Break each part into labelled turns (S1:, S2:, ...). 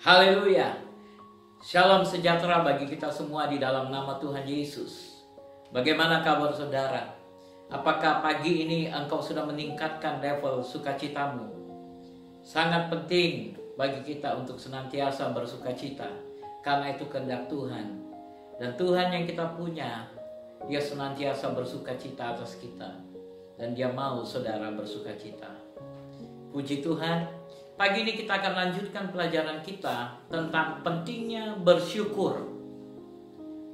S1: Haleluya. Shalom sejahtera bagi kita semua di dalam nama Tuhan Yesus. Bagaimana kabar saudara? Apakah pagi ini engkau sudah meningkatkan level sukacitamu? Sangat penting bagi kita untuk senantiasa bersukacita, karena itu kehendak Tuhan. Dan Tuhan yang kita punya, Dia senantiasa bersukacita atas kita. Dan Dia mau saudara bersukacita. Puji Tuhan. Pagi ini kita akan lanjutkan pelajaran kita tentang pentingnya bersyukur.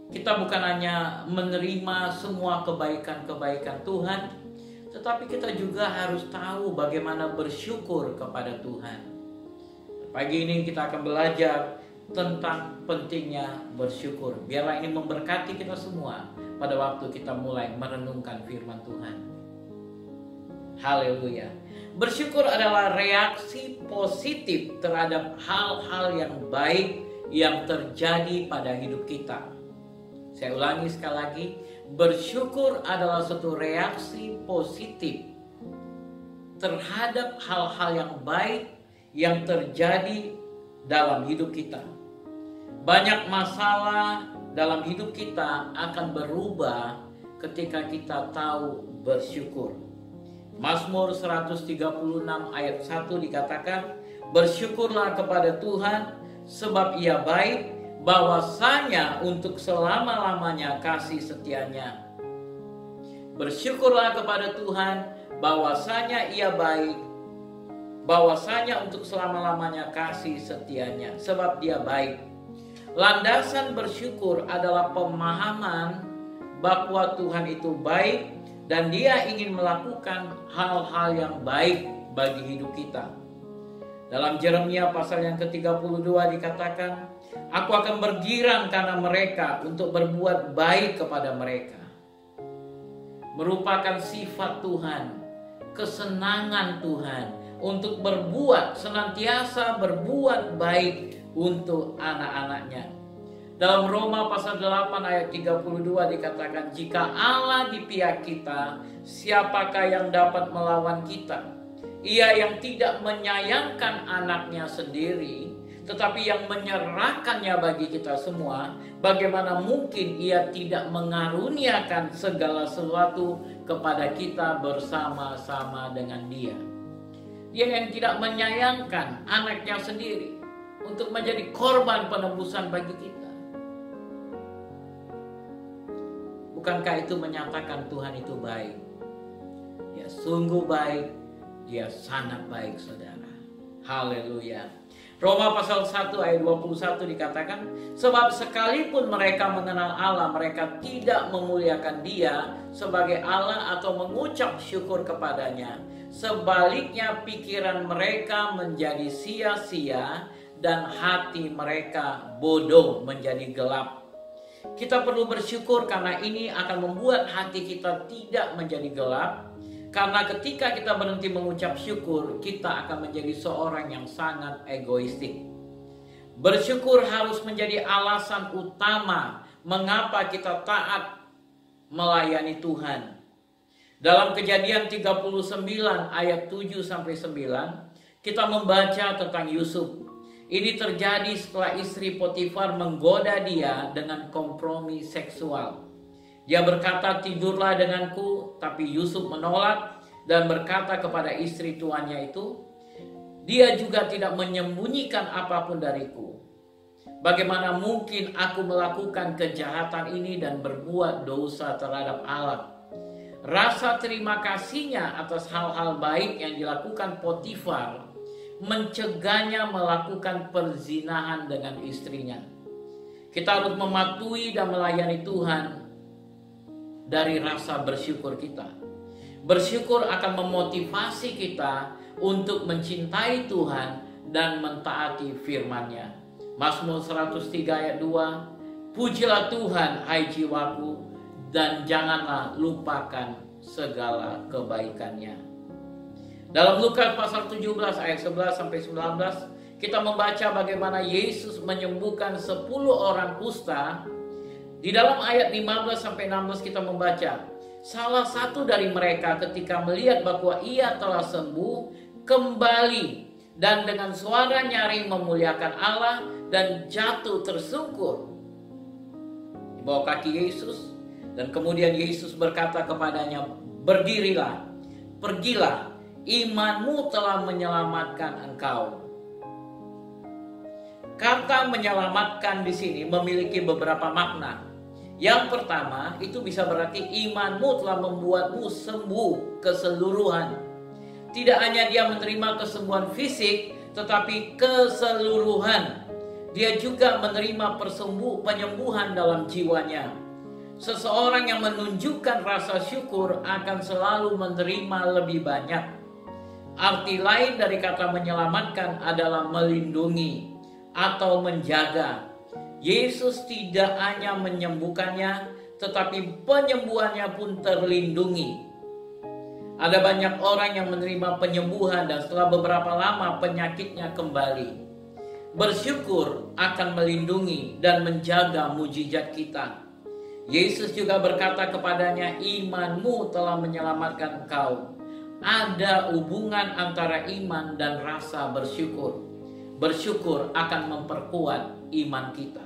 S1: Kita bukan hanya menerima semua kebaikan-kebaikan Tuhan, tetapi kita juga harus tahu bagaimana bersyukur kepada Tuhan. Pagi ini kita akan belajar tentang pentingnya bersyukur. Biarlah ini memberkati kita semua pada waktu kita mulai merenungkan firman Tuhan. Haleluya. Bersyukur adalah reaksi positif terhadap hal-hal yang baik yang terjadi pada hidup kita. Saya ulangi sekali lagi, bersyukur adalah suatu reaksi positif terhadap hal-hal yang baik yang terjadi dalam hidup kita. Banyak masalah dalam hidup kita akan berubah ketika kita tahu bersyukur. Mazmur 136 ayat 1 dikatakan, bersyukurlah kepada Tuhan sebab Ia baik, bahwasanya untuk selama-lamanya kasih setianya. Bersyukurlah kepada Tuhan bahwasanya Ia baik, bahwasanya untuk selama-lamanya kasih setianya, sebab Dia baik. Landasan bersyukur adalah pemahaman bahwa Tuhan itu baik dan Dia ingin melakukan hal-hal yang baik bagi hidup kita. Dalam Yeremia pasal yang ke-32 dikatakan, aku akan bergirang karena mereka untuk berbuat baik kepada mereka. Merupakan sifat Tuhan, kesenangan Tuhan untuk senantiasa berbuat baik untuk anak-anaknya. Dalam Roma pasal 8 ayat 32 dikatakan, jika Allah di pihak kita, siapakah yang dapat melawan kita? Ia yang tidak menyayangkan anaknya sendiri, tetapi yang menyerahkannya bagi kita semua, bagaimana mungkin Ia tidak mengaruniakan segala sesuatu kepada kita bersama-sama dengan Dia? Dia yang tidak menyayangkan anaknya sendiri untuk menjadi korban penebusan bagi kita. Bukankah itu menyatakan Tuhan itu baik? Dia sungguh baik, Dia sangat baik saudara. Haleluya. Roma pasal 1 ayat 21 dikatakan, sebab sekalipun mereka mengenal Allah, mereka tidak memuliakan Dia sebagai Allah atau mengucap syukur kepadanya. Sebaliknya pikiran mereka menjadi sia-sia dan hati mereka bodoh menjadi gelap. Kita perlu bersyukur karena ini akan membuat hati kita tidak menjadi gelap. Karena ketika kita berhenti mengucap syukur, kita akan menjadi seorang yang sangat egoistik. Bersyukur harus menjadi alasan utama mengapa kita taat melayani Tuhan. Dalam Kejadian 39 ayat 7-9, kita membaca tentang Yusuf. Ini terjadi setelah istri Potifar menggoda dia dengan kompromi seksual. Dia berkata, tidurlah denganku, tapi Yusuf menolak dan berkata kepada istri tuannya itu, dia juga tidak menyembunyikan apapun dariku. Bagaimana mungkin aku melakukan kejahatan ini dan berbuat dosa terhadap Allah? Rasa terima kasihnya atas hal-hal baik yang dilakukan Potifar mencegahnya melakukan perzinahan dengan istrinya. Kita harus mematuhi dan melayani Tuhan dari rasa bersyukur kita. Bersyukur akan memotivasi kita untuk mencintai Tuhan dan mentaati firman-Nya. Mazmur 103 ayat 2, pujilah Tuhan hai jiwaku, dan janganlah lupakan segala kebaikan-Nya. Dalam Lukas pasal 17 ayat 11-19, kita membaca bagaimana Yesus menyembuhkan 10 orang kusta. Di dalam ayat 15-16 kita membaca, salah satu dari mereka ketika melihat bahwa ia telah sembuh, kembali dan dengan suara nyaring memuliakan Allah dan jatuh tersungkur di bawah kaki Yesus. Dan kemudian Yesus berkata kepadanya, berdirilah, pergilah, imanmu telah menyelamatkan engkau. Kata menyelamatkan di sini memiliki beberapa makna. Yang pertama, itu bisa berarti imanmu telah membuatmu sembuh keseluruhan. Tidak hanya dia menerima kesembuhan fisik, tetapi keseluruhan. Dia juga menerima penyembuhan dalam jiwanya. Seseorang yang menunjukkan rasa syukur akan selalu menerima lebih banyak. Arti lain dari kata menyelamatkan adalah melindungi atau menjaga. Yesus tidak hanya menyembuhkannya, tetapi penyembuhannya pun terlindungi. Ada banyak orang yang menerima penyembuhan dan setelah beberapa lama penyakitnya kembali. Bersyukur akan melindungi dan menjaga mujizat kita. Yesus juga berkata kepadanya, imanmu telah menyelamatkan engkau. Ada hubungan antara iman dan rasa bersyukur. Bersyukur akan memperkuat iman kita.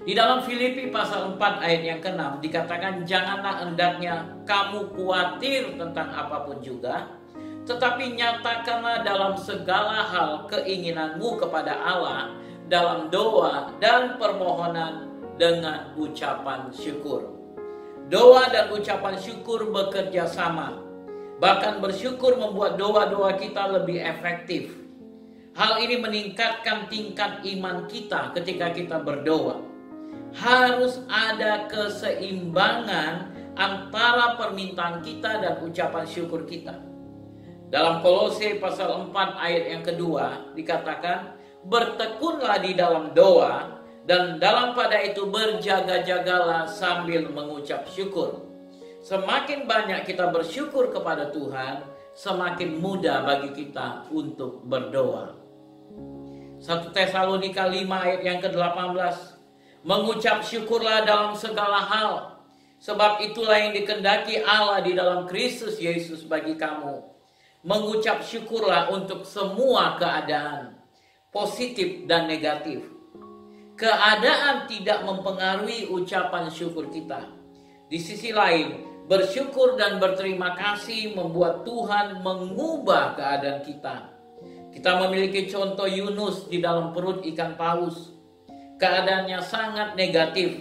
S1: Di dalam Filipi pasal 4 ayat yang ke-6 dikatakan, janganlah hendaknya kamu khawatir tentang apapun juga, tetapi nyatakanlah dalam segala hal keinginanmu kepada Allah dalam doa dan permohonan dengan ucapan syukur. Doa dan ucapan syukur bekerja sama. Bahkan bersyukur membuat doa-doa kita lebih efektif. Hal ini meningkatkan tingkat iman kita ketika kita berdoa. Harus ada keseimbangan antara permintaan kita dan ucapan syukur kita. Dalam Kolose pasal 4 ayat yang kedua dikatakan, bertekunlah di dalam doa, dan dalam pada itu berjaga-jagalah sambil mengucap syukur. Semakin banyak kita bersyukur kepada Tuhan, semakin mudah bagi kita untuk berdoa. 1 Tesalonika 5 ayat yang ke-18. Mengucap syukurlah dalam segala hal, sebab itulah yang dikehendaki Allah di dalam Kristus Yesus bagi kamu. Mengucap syukurlah untuk semua keadaan, positif dan negatif. Keadaan tidak mempengaruhi ucapan syukur kita. Di sisi lain, bersyukur dan berterima kasih membuat Tuhan mengubah keadaan kita. Kita memiliki contoh Yunus di dalam perut ikan paus. Keadaannya sangat negatif.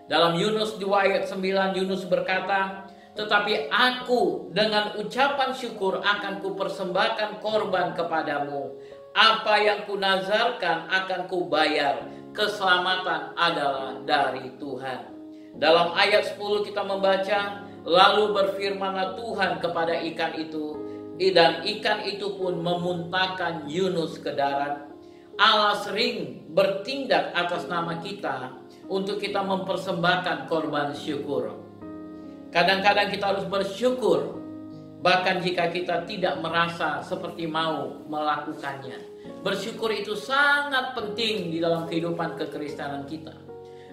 S1: Dalam Yunus 2 ayat 9, Yunus berkata, tetapi aku dengan ucapan syukur akan kupersembahkan korban kepadamu. Apa yang kunazarkan akan kubayar. Keselamatan adalah dari Tuhan. Dalam ayat 10 kita membaca, lalu berfirmanlah Tuhan kepada ikan itu, dan ikan itu pun memuntahkan Yunus ke darat. Allah sering bertindak atas nama kita untuk kita mempersembahkan korban syukur. Kadang-kadang kita harus bersyukur, bahkan jika kita tidak merasa seperti mau melakukannya. Bersyukur itu sangat penting di dalam kehidupan kekristenan kita.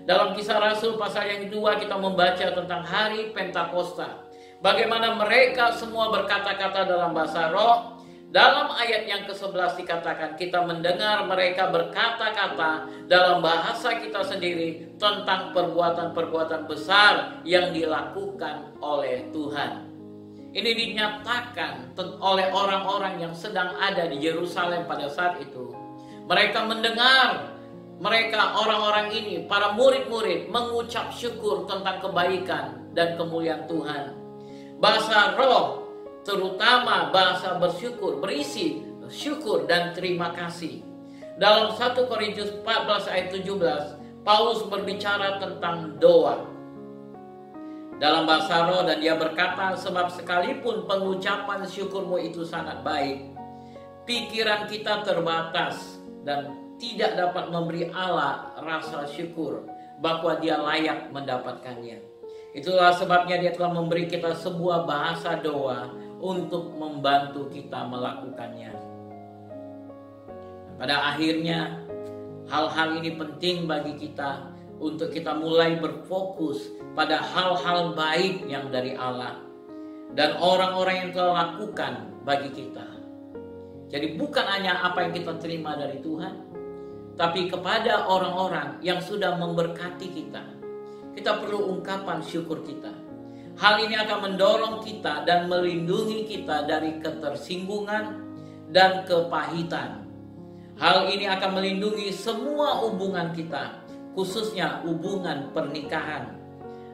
S1: Dalam Kisah Rasul pasal yang kedua kita membaca tentang hari Pentakosta. Bagaimana mereka semua berkata-kata dalam bahasa roh. Dalam ayat yang ke-11 dikatakan kita mendengar mereka berkata-kata dalam bahasa kita sendiri tentang perbuatan-perbuatan besar yang dilakukan oleh Tuhan. Ini dinyatakan oleh orang-orang yang sedang ada di Yerusalem pada saat itu. Mereka mendengar, mereka orang-orang ini, para murid-murid mengucap syukur tentang kebaikan dan kemuliaan Tuhan. Bahasa roh, terutama bahasa bersyukur, berisi syukur dan terima kasih. Dalam 1 Korintus 14 ayat 17, Paulus berbicara tentang doa dalam bahasa roh, dan dia berkata, sebab sekalipun pengucapan syukurmu itu sangat baik, pikiran kita terbatas dan tidak dapat memberi Allah rasa syukur bahwa dia layak mendapatkannya. Itulah sebabnya dia telah memberi kita sebuah bahasa doa untuk membantu kita melakukannya. Pada akhirnya, hal-hal ini penting bagi kita untuk kita mulai berfokus pada hal-hal baik yang dari Allah dan orang-orang yang telah lakukan bagi kita. Jadi bukan hanya apa yang kita terima dari Tuhan, tapi kepada orang-orang yang sudah memberkati kita. Kita perlu ungkapan syukur kita. Hal ini akan mendorong kita dan melindungi kita dari ketersinggungan dan kepahitan. Hal ini akan melindungi semua hubungan kita, khususnya hubungan pernikahan.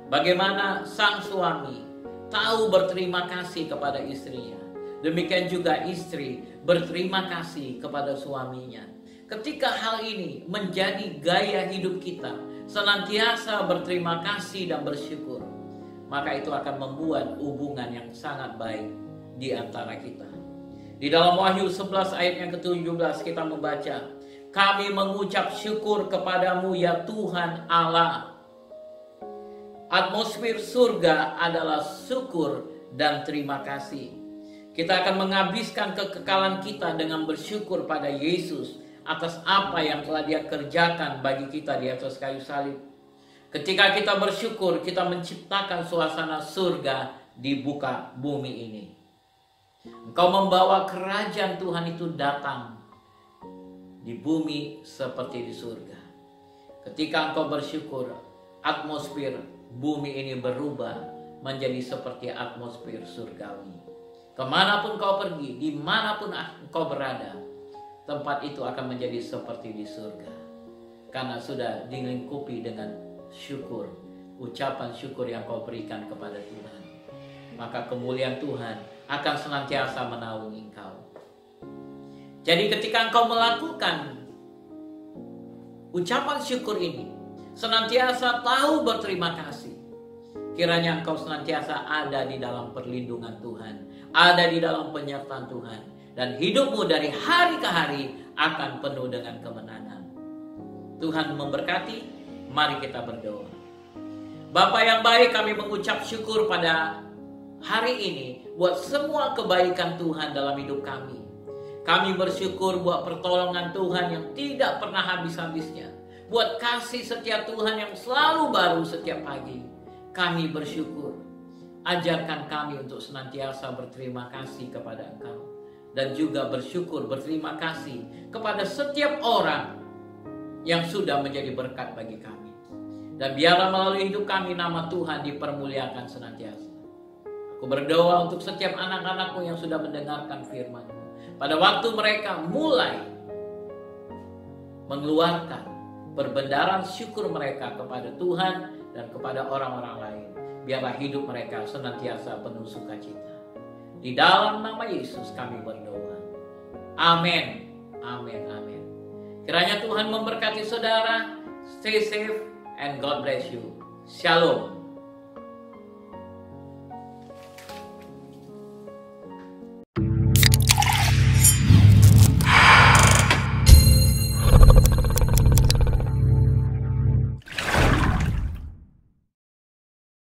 S1: Bagaimana sang suami tahu berterima kasih kepada istrinya, demikian juga istri berterima kasih kepada suaminya. Ketika hal ini menjadi gaya hidup kita, senantiasa berterima kasih dan bersyukur, maka itu akan membuat hubungan yang sangat baik di antara kita. Di dalam Wahyu 11 ayat yang ke-17 kita membaca, kami mengucap syukur kepadamu ya Tuhan Allah. Atmosfer surga adalah syukur dan terima kasih. Kita akan menghabiskan kekekalan kita dengan bersyukur pada Yesus atas apa yang telah Dia kerjakan bagi kita di atas kayu salib. Ketika kita bersyukur, kita menciptakan suasana surga di muka bumi ini. Engkau membawa kerajaan Tuhan itu datang di bumi seperti di surga. Ketika engkau bersyukur, atmosfer bumi ini berubah menjadi seperti atmosfer surgawi. Kemanapun kau pergi, dimanapun engkau berada, tempat itu akan menjadi seperti di surga. Karena sudah dilingkupi dengan syukur, ucapan syukur yang kau berikan kepada Tuhan. Maka kemuliaan Tuhan akan senantiasa menaungi engkau. Jadi ketika engkau melakukan ucapan syukur ini, senantiasa tahu berterima kasih, kiranya engkau senantiasa ada di dalam perlindungan Tuhan, ada di dalam penyertaan Tuhan, dan hidupmu dari hari ke hari akan penuh dengan kemenangan. Tuhan memberkati. Mari kita berdoa. Bapa yang baik, kami mengucap syukur pada hari ini buat semua kebaikan Tuhan dalam hidup kami. Kami bersyukur buat pertolongan Tuhan yang tidak pernah habis-habisnya, buat kasih setia Tuhan yang selalu baru setiap pagi. Kami bersyukur. Ajarkan kami untuk senantiasa berterima kasih kepada Engkau, dan juga bersyukur, berterima kasih kepada setiap orang yang sudah menjadi berkat bagi kami. Dan biarlah melalui hidup kami nama Tuhan dipermuliakan senantiasa. Aku berdoa untuk setiap anak-anakmu yang sudah mendengarkan firman-Mu. Pada waktu mereka mulai mengeluarkan perbendaharaan syukur mereka kepada Tuhan dan kepada orang-orang lain, biarlah hidup mereka senantiasa penuh sukacita. Di dalam nama Yesus kami berdoa. Amin. Amin. Amin. Kiranya Tuhan memberkati saudara. Stay safe and God bless you. Shalom.